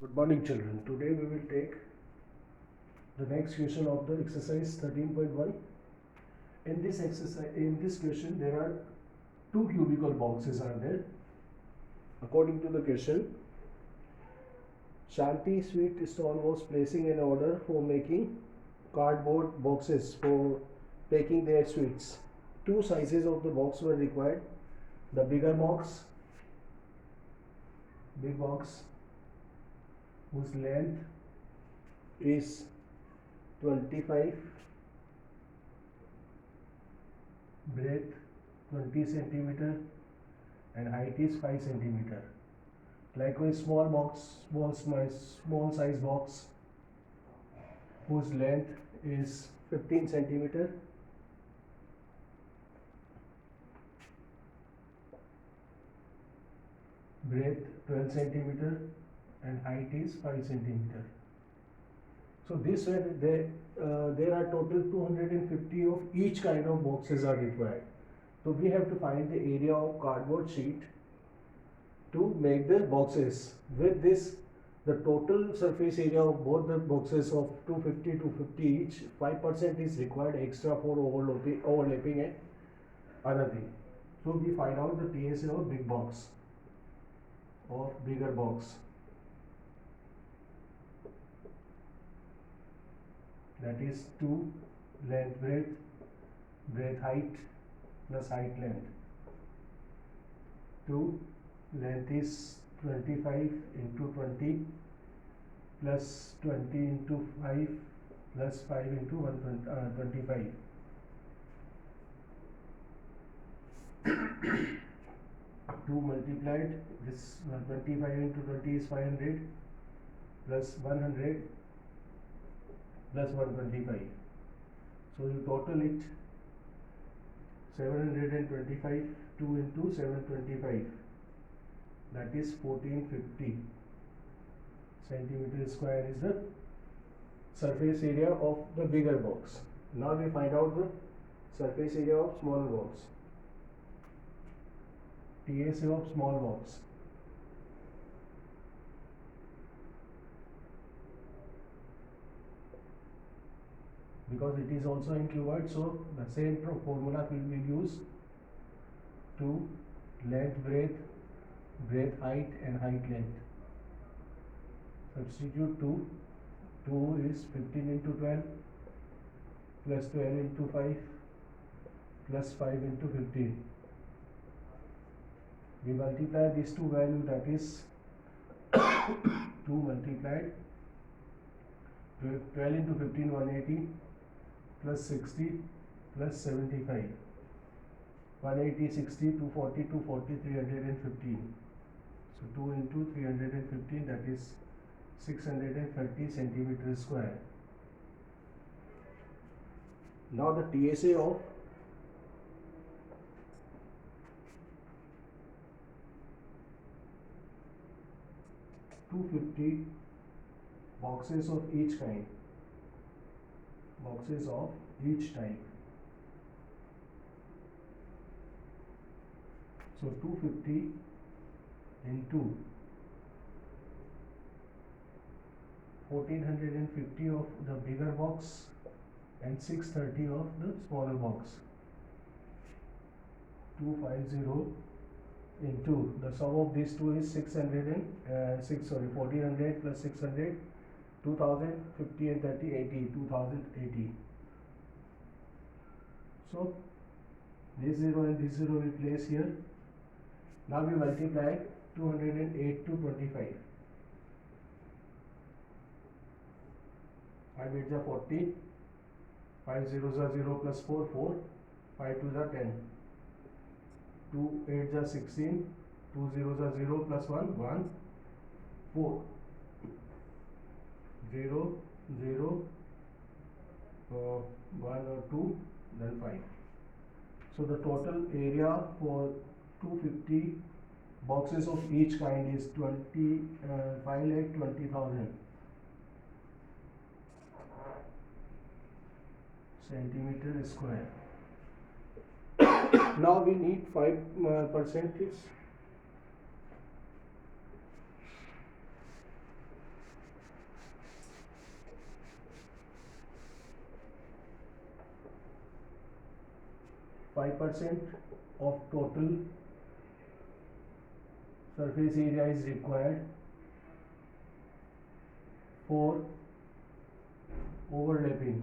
Good morning, children. Today we will take the next question of the exercise 13.1. In this question, there are two cubical boxes are there. According to the question, Shanti Sweet Stall was placing an order for making cardboard boxes for packing their sweets. Two sizes of the box were required. The bigger box, big box, whose length is 25, breadth 20 centimeter, and height is 5 centimeter. Likewise, small size box, whose length is 15 centimeter, breadth 12 centimeter, and height is 5 centimeter. So this way there are total 250 of each kind of boxes are required. So we have to find the area of cardboard sheet to make the boxes. With this, the total surface area of both the boxes of 250 each, 5% is required extra for overlapping and other thing. So we find out the TSA of big box or bigger box. That is 2 length breadth height plus height length. 2 length is 25 into 20 plus 20 into 5 plus 5 into 125. 2 multiplied, this 25 into 20 is 500 plus 100 plus 125. So you total it 725, 2 into 725, that is 1450 centimeter square is the surface area of the bigger box. Now we find out the surface area of smaller box. TSA of small box. Because it is also in cuboid, so the same formula will be used. 2 length breadth height and height length. Substitute 2 is 15 into 12 plus 12 into 5 plus 5 into 15. We multiply these two values, that is 2 multiplied 12 into 15 180 plus 60 plus 75, 180, 60, 240, 240, 315. So 2 into 315, that is 630 centimeters square. Now the TSA of (250) boxes of each kind. Boxes of each type. So 250 into 1450 of the bigger box and 630 of the smaller box. 250 into the sum of these two is 1400 plus 600, 2050 and 30, 80, 2080. So this 0 and this 0 we place here. Now we multiply 208 to 25. 5 8s are 40, 5 zeros are 0 plus 4, 4, 5 2s are 10, 2 8s are 16, 2 zeros are 0 plus 1, 1, 4, 0, 0, 1 or 2, then 5. So the total area for 250 boxes of each kind is 5,20,000 centimeter square. Now we need 5%. 5% of total surface area is required for overlapping.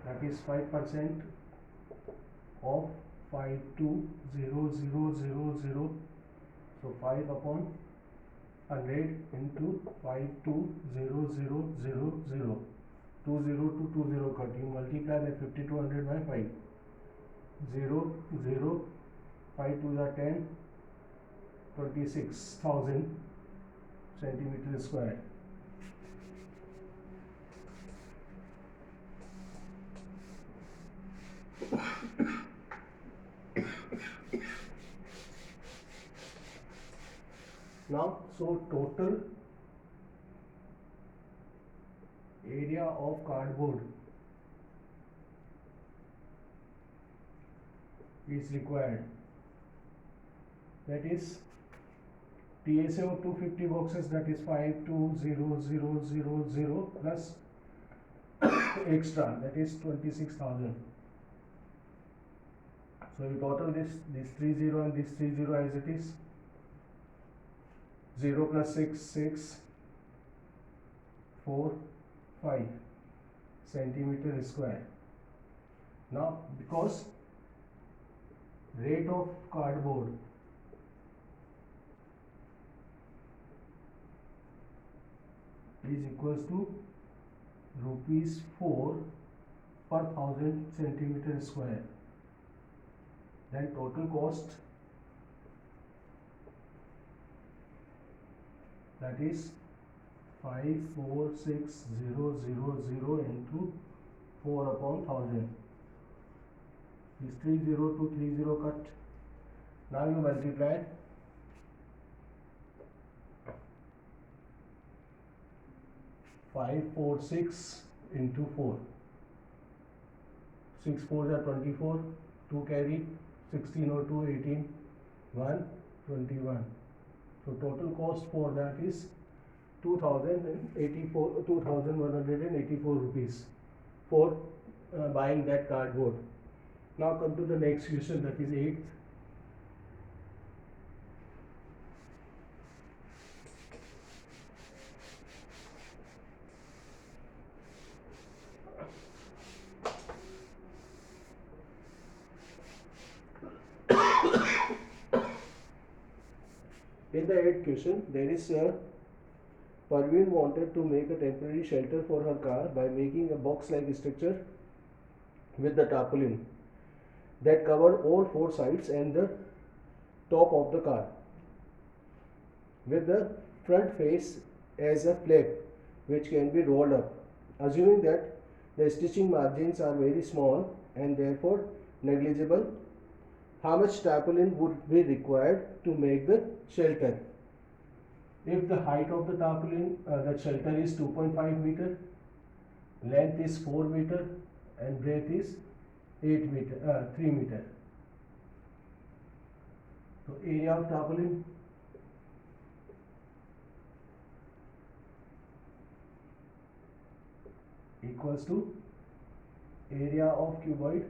That is 5% of 520,000. So 5 upon 100 into 520,000. 20 to 20 cut. You multiply that 5200 by 5. 0, 0, 5 to the 10, 26,000 centimeter square. Now, so total area of cardboard is required. That is TSA of 250 boxes, that is 520,000 plus extra, that is 26,000. So you total this 30 and this 30 as it is. 0 plus 6, 6, 4, 5 centimeter square. Now, because rate of cardboard is equals to rupees 4 per 1000 centimeter square, then total cost, that is 546,000 into 4 upon 1000. This 30 to 30 cut. Now you multiply 546 into 4. 6 4s are 24. 2 carry. 16 or 2 18. 1 21. So total cost for that is 2,184 rupees for buying that cardboard. Now come to the next question, that is 8th. In the 8th question, there is Parveen wanted to make a temporary shelter for her car by making a box-like structure with the tarpaulin that covered all 4 sides and the top of the car, with the front face as a flap which can be rolled up. Assuming that the stitching margins are very small and therefore negligible, how much tarpaulin would be required to make the shelter? If the height of the tarpaulin, the shelter is 2.5 meter, length is 4 meter and breadth is 3 meter. So area of tarpaulin equals to area of cuboid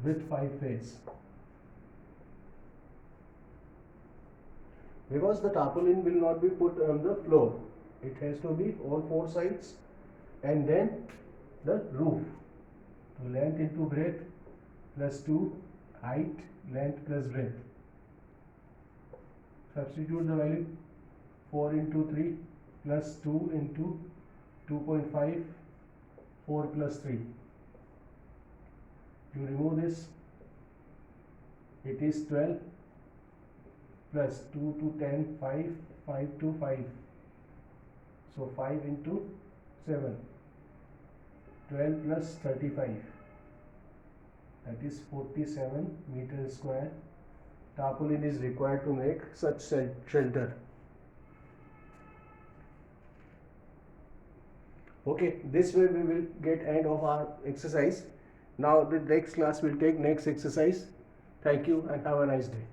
with 5 face. Because the tarpaulin will not be put on the floor, it has to be all 4 sides and then the roof. So length into breadth plus 2, height, length plus breadth. Substitute the value. 4 into 3 plus 2 into 2.5, 4 plus 3. You remove this, it is 12 plus 2 to 10, 5, 5 to 5. So 5 into 7, 12 plus 35, that is 47 meters square. Tarpaulin is required to make such shelter. Okay, this way we will get end of our exercise. Now the next class will take next exercise. Thank you and have a nice day.